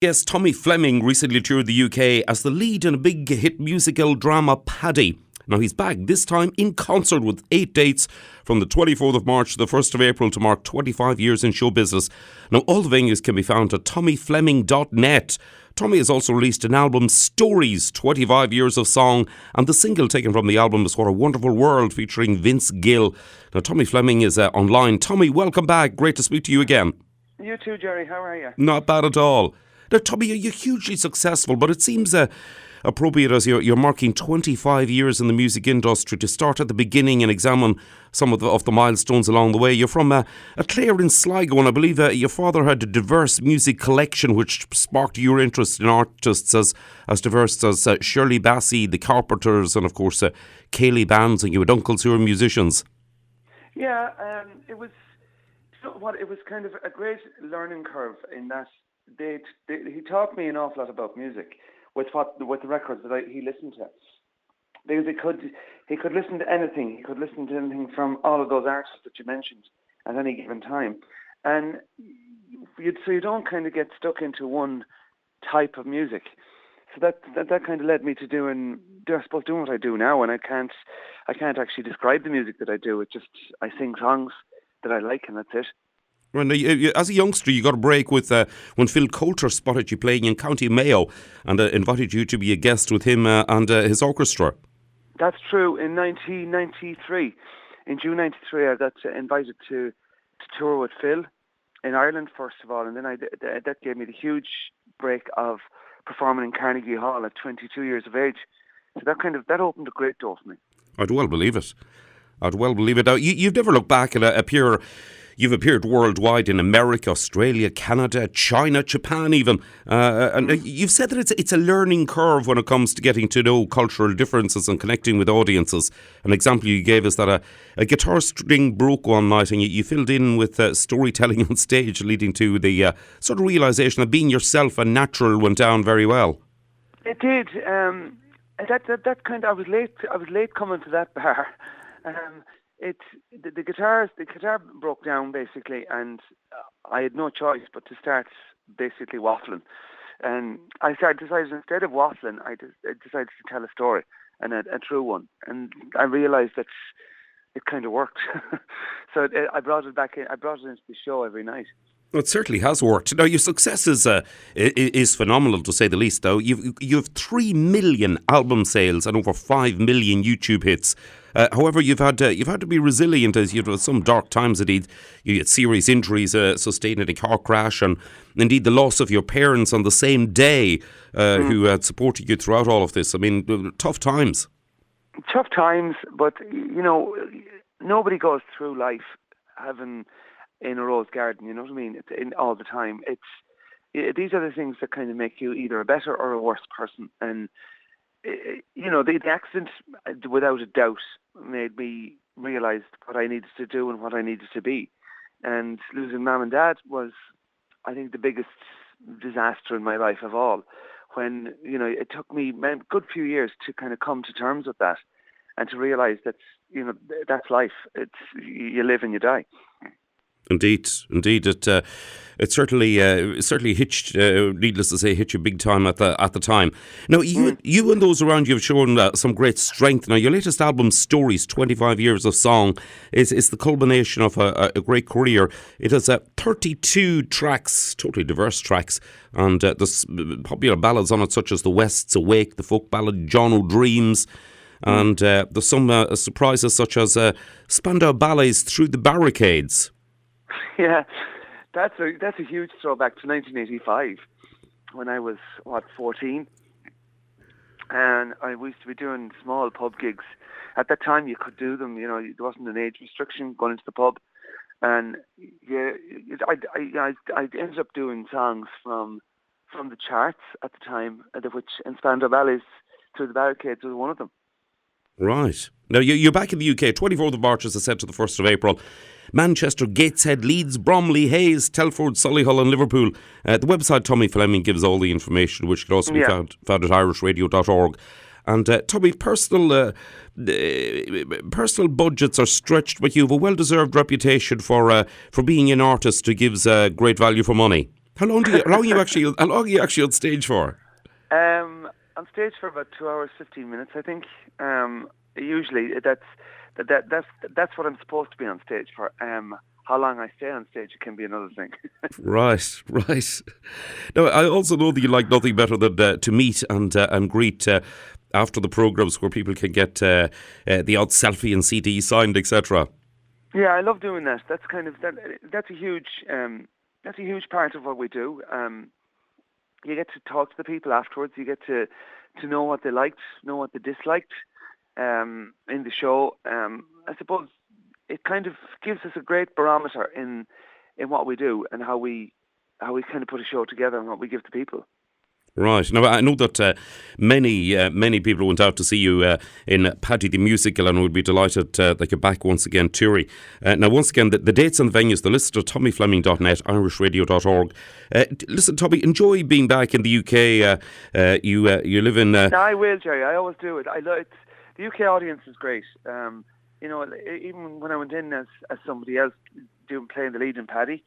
Yes, Tommy Fleming recently toured the UK as the lead in a big hit musical drama Paddy. Now he's back, this time in concert with 8 dates from the 24th of March to the 1st of April to mark 25 years in show business. Now all the venues can be found at tommyfleming.net. Tommy has also released an album, Stories, 25 years of song, and the single taken from the album is What a Wonderful World, featuring Vince Gill. Now Tommy Fleming is online. Tommy, welcome back. Great to speak to you again. You too, Jerry. How are you? Not bad at all. Now, Tommy, you're hugely successful, but it seems appropriate as you're marking 25 years in the music industry to start at the beginning and examine some of the milestones along the way. You're from Clare in Sligo, and I believe your father had a diverse music collection which sparked your interest in artists as diverse as Shirley Bassey, the Carpenters, and of course Ceilidh Bands, and you had uncles who were musicians. Yeah, it was. You know what? It was kind of a great learning curve in that. He taught me an awful lot about music with the records that he listened to, because he could listen to anything. He could listen to anything from all of those artists that you mentioned at any given time, and so you don't kind of get stuck into one type of music. So that kind of led me to doing what I do now, and I can't actually describe the music that I do. It just, I sing songs that I like, and that's it. Well, now, as a youngster, you got a break with when Phil Coulter spotted you playing in County Mayo and invited you to be a guest with him and his orchestra. That's true. In 1993, in June '93, I got invited to tour with Phil in Ireland first of all, and then that gave me the huge break of performing in Carnegie Hall at 22 years of age. So that opened a great door for me. I'd well believe it. Now, you've never looked back at You've appeared worldwide in America, Australia, Canada, China, Japan even. And you've said that it's a learning curve when it comes to getting to know cultural differences and connecting with audiences. An example you gave is that a guitar string broke one night and you filled in with storytelling on stage, leading to the sort of realisation that being yourself and natural went down very well. It did. That kind of, I was late coming to that bar. The guitar broke down basically, and I had no choice but to start basically waffling. And I decided instead of waffling, I decided to tell a story, and a true one. And I realised that it kind of worked. So I brought it back in. I brought it into the show every night. Well, it certainly has worked. Now, your success is phenomenal, to say the least, though. You have 3 million album sales and over 5 million YouTube hits. However, you've had to be resilient, as you've had some dark times indeed. You had serious injuries sustained in a car crash, and indeed the loss of your parents on the same day, who had supported you throughout all of this. I mean, tough times. Tough times, but nobody goes through life having in a rose garden, you know what I mean? It's all the time. These are the things that kind of make you either a better or a worse person. And the accident, without a doubt, made me realise what I needed to do and what I needed to be. And losing Mum and Dad was, I think, the biggest disaster in my life of all. When it took me a good few years to kind of come to terms with that, and to realise that that's life. You live and you die. Indeed, it certainly hit, needless to say, hit you big time at the time. Now, you and those around you have shown some great strength. Now, your latest album, Stories, 25 years of song, is the culmination of a great career. It has 32 tracks, totally diverse tracks, and there's popular ballads on it such as The West's Awake, the folk ballad John O'Dreams, and there's some surprises such as Spandau Ballet's Through the Barricades. Yeah, that's a huge throwback to 1985, when I was 14, and I used to be doing small pub gigs. At that time, you could do them. There wasn't an age restriction going into the pub, and I ended up doing songs from the charts at the time, which Spandau Ballet's Through the Barricades was one of them. Right. Now, you're back in the UK, 24th of March, as I said, to the 1st of April. Manchester, Gateshead, Leeds, Bromley, Hayes, Telford, Solihull and Liverpool. The website Tommy Fleming gives all the information, which can also be found at irishradio.org. And Tommy, personal budgets are stretched, but you have a well-deserved reputation for being an artist who gives great value for money. How long are you actually on stage for? On stage for about 2 hours 15 minutes, I think. Usually that's what I'm supposed to be on stage for. How long I stay on stage can be another thing. Right, right. Now, I also know that you like nothing better than to meet and greet after the programmes where people can get the odd selfie and CD signed, etc. Yeah, I love doing that. That's kind of that's a huge part of what we do. You get to talk to the people afterwards. You get to know what they liked, know what they disliked in the show. I suppose it kind of gives us a great barometer in what we do and how we kind of put a show together and what we give to people. Right. Now, I know that many people went out to see you in Paddy the Musical and would be delighted that you're back once again touring. Now, once again, the dates and venues, the list are tommyfleming.net, irishradio.org. Listen, Tommy, enjoy being back in the UK. You live in... I will, Jerry. I always do it. The UK audience is great. Even when I went in as somebody else playing the lead in Paddy,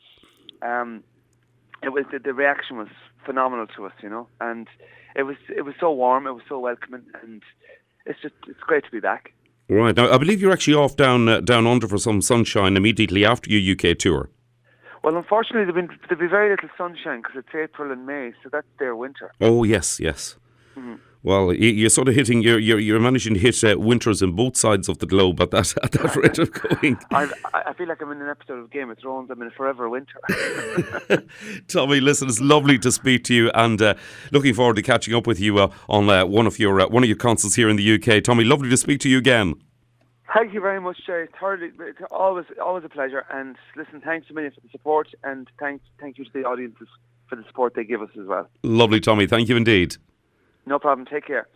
it was the reaction was phenomenal to us, and it was so warm, it was so welcoming, and it's great to be back. Right. Now, I believe you're actually off down under for some sunshine immediately after your UK tour. Well, unfortunately, there'll be very little sunshine because it's April and May, so that's their winter. Oh yes. Mm-hmm. Well, you're sort of hitting. You're managing to hit winters in both sides of the globe at that rate of going. I feel like I'm in an episode of Game of Thrones. I'm in a forever winter. Tommy, listen, it's lovely to speak to you, and looking forward to catching up with you on one of your concerts here in the UK. Tommy, lovely to speak to you again. Thank you very much, Jerry. It's always a pleasure. And listen, thanks a million for the support, and thank you to the audiences for the support they give us as well. Lovely, Tommy. Thank you indeed. No problem. Take care.